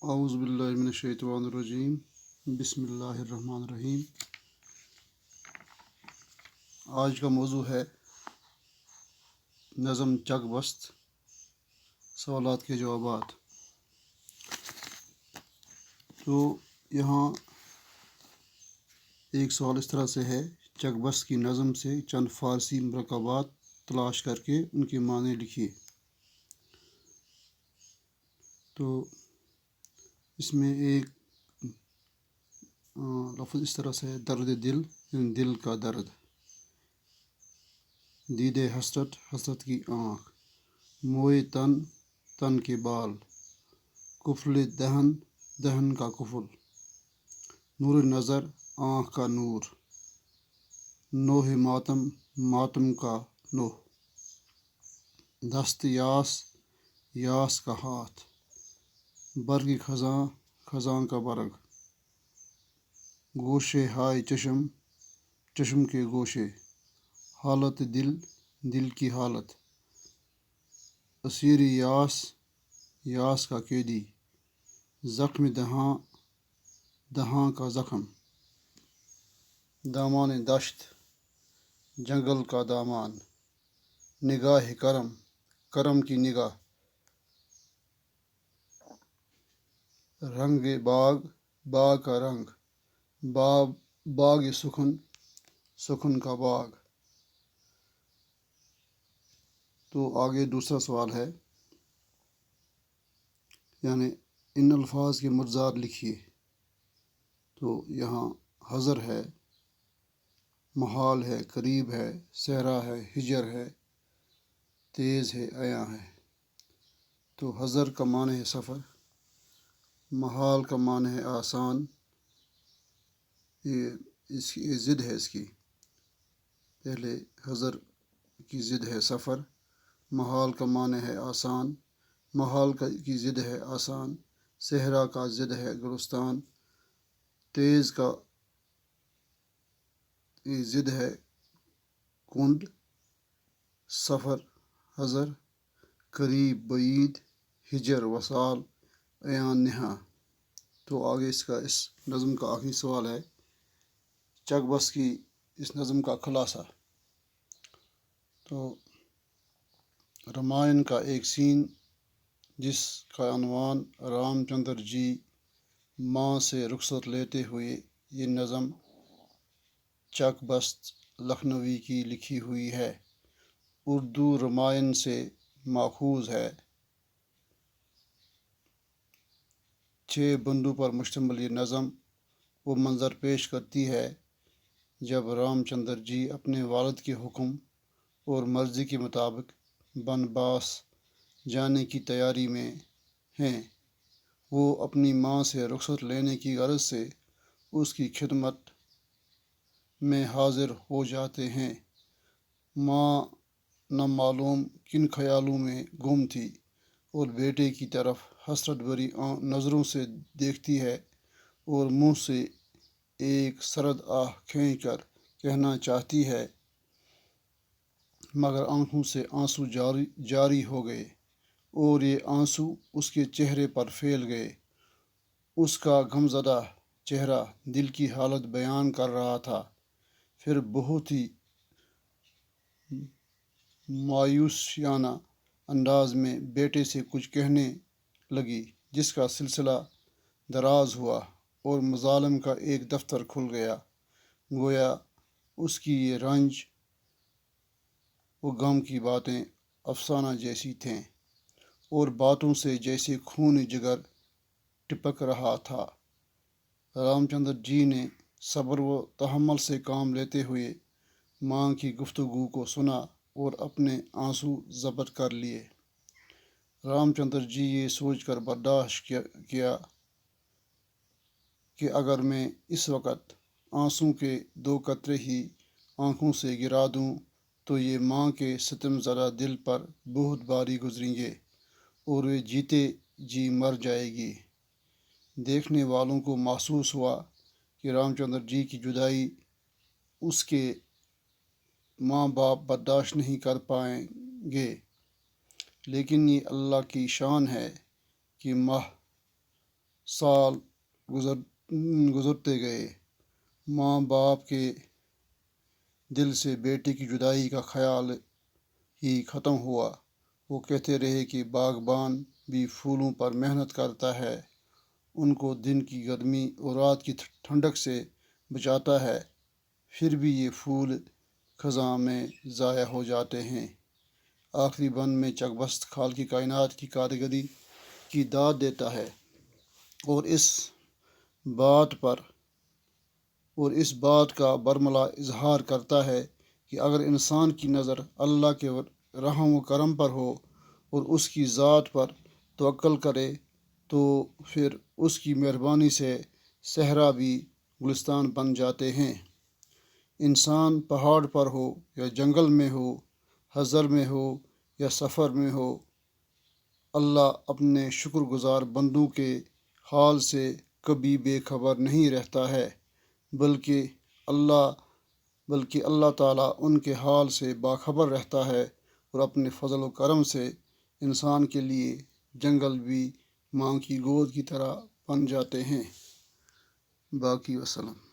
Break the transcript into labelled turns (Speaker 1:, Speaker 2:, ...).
Speaker 1: اعوذ باللہ من الشیطان الرجیم بسم اللہ الرحمن الرحیم۔ آج کا موضوع ہے نظم چک بست، سوالات کے جوابات۔ تو یہاں ایک سوال اس طرح سے ہے، چک بست کی نظم سے چند فارسی مرکبات تلاش کر کے ان کے معنی لکھیے۔ تو اس میں ایک لفظ اس طرح سے ہے، درد دل، یعنی دل کا درد۔ دید حسرت، حسرت کی آنکھ۔ موئے تن، تن کے بال۔ کفل دہن، دہن کا کفل۔ نور نظر، آنکھ کا نور۔ نوح ماتم، ماتم کا نوح۔ دست یاس، یاس کا ہاتھ۔ برگ خزاں، خزاں کا برگ۔ گوشے ہائے چشم، چشم کے گوشے۔ حالت دل، دل کی حالت۔ اسیر یاس، یاس کا قیدی۔ زخم دہاں، دہاں کا زخم۔ دامان دشت، جنگل کا دامان۔ نگاہ کرم، کرم کی نگاہ۔ رنگ باغ، باغ کا رنگ۔ باغ سخن، سخن کا باغ۔ تو آگے دوسرا سوال ہے، یعنی ان الفاظ کے متضاد لکھیے۔ تو یہاں حضر ہے، محال ہے، قریب ہے، صحرا ہے، ہجر ہے، تیز ہے، عیاں ہے۔ تو حضر کا معنی ہے سفر، محال کا معنی ہے آسان، یہ ضد ہے اس کی۔ پہلے حضر کی ضد ہے سفر، محال کا معنی ہے آسان، محال کی ضد ہے آسان، صحرا کا ضد ہے گلستان، تیز کا ضد ہے کنڈ، سفر حضر، قریب بعید، ہجر وصال، عیان نہا۔ تو آگے اس نظم کا آخری سوال ہے، چک بست کی اس نظم کا خلاصہ۔ تو رامائن کا ایک سین جس کا عنوان رام چندر جی ماں سے رخصت لیتے ہوئے، یہ نظم چک بست لکھنوی کی لکھی ہوئی ہے، اردو رامائن سے ماخوذ ہے۔ 6 بندوں پر مشتمل یہ نظم وہ منظر پیش کرتی ہے جب رام چندر جی اپنے والد کے حکم اور مرضی کے مطابق بنواس جانے کی تیاری میں ہیں۔ وہ اپنی ماں سے رخصت لینے کی غرض سے اس کی خدمت میں حاضر ہو جاتے ہیں۔ ماں نہ معلوم کن خیالوں میں گم تھی اور بیٹے کی طرف حسرت بھری نظروں سے دیکھتی ہے اور منہ سے ایک سرد آہ کھینچ کر کہنا چاہتی ہے، مگر آنکھوں سے آنسو جاری ہو گئے اور یہ آنسو اس کے چہرے پر پھیل گئے۔ اس کا غمزدہ چہرہ دل کی حالت بیان کر رہا تھا۔ پھر بہت ہی مایوسانہ انداز میں بیٹے سے کچھ کہنے لگی، جس کا سلسلہ دراز ہوا اور مظالم کا ایک دفتر کھل گیا۔ گویا اس کی یہ رنج و غم کی باتیں افسانہ جیسی تھیں اور باتوں سے جیسے خون جگر ٹپک رہا تھا۔ رام چندر جی نے صبر و تحمل سے کام لیتے ہوئے ماں کی گفتگو کو سنا اور اپنے آنسو ضبط کر لیے۔ رام چندر جی یہ سوچ کر برداشت کیا کہ اگر میں اس وقت آنسوں کے 2 قطرے ہی آنکھوں سے گرا دوں تو یہ ماں کے ستم زدہ دل پر بہت بھاری گزریں گے اور وہ جیتے جی مر جائے گی۔ دیکھنے والوں کو محسوس ہوا کہ رام چندر جی کی جدائی اس کے ماں باپ برداشت نہیں کر پائیں گے، لیکن یہ اللہ کی شان ہے کہ سال گزرتے گئے، ماں باپ کے دل سے بیٹے کی جدائی کا خیال ہی ختم ہوا۔ وہ کہتے رہے کہ باغبان بھی پھولوں پر محنت کرتا ہے، ان کو دن کی گرمی اور رات کی ٹھنڈک سے بچاتا ہے، پھر بھی یہ پھول خزاں میں ضائع ہو جاتے ہیں۔ آخری بند میں چک بست خالق کائنات کی کارگری کی داد دیتا ہے اور اس بات کا برملا اظہار کرتا ہے کہ اگر انسان کی نظر اللہ کے رحم و کرم پر ہو اور اس کی ذات پر توکل کرے تو پھر اس کی مہربانی سے صحرا بھی گلستان بن جاتے ہیں۔ انسان پہاڑ پر ہو یا جنگل میں ہو، حضر میں ہو یا سفر میں ہو، اللہ اپنے شکر گزار بندوں کے حال سے کبھی بے خبر نہیں رہتا ہے، بلکہ اللہ تعالیٰ ان کے حال سے باخبر رہتا ہے اور اپنے فضل و کرم سے انسان کے لیے جنگل بھی ماں کی گود کی طرح بن جاتے ہیں۔ باقی وسلام۔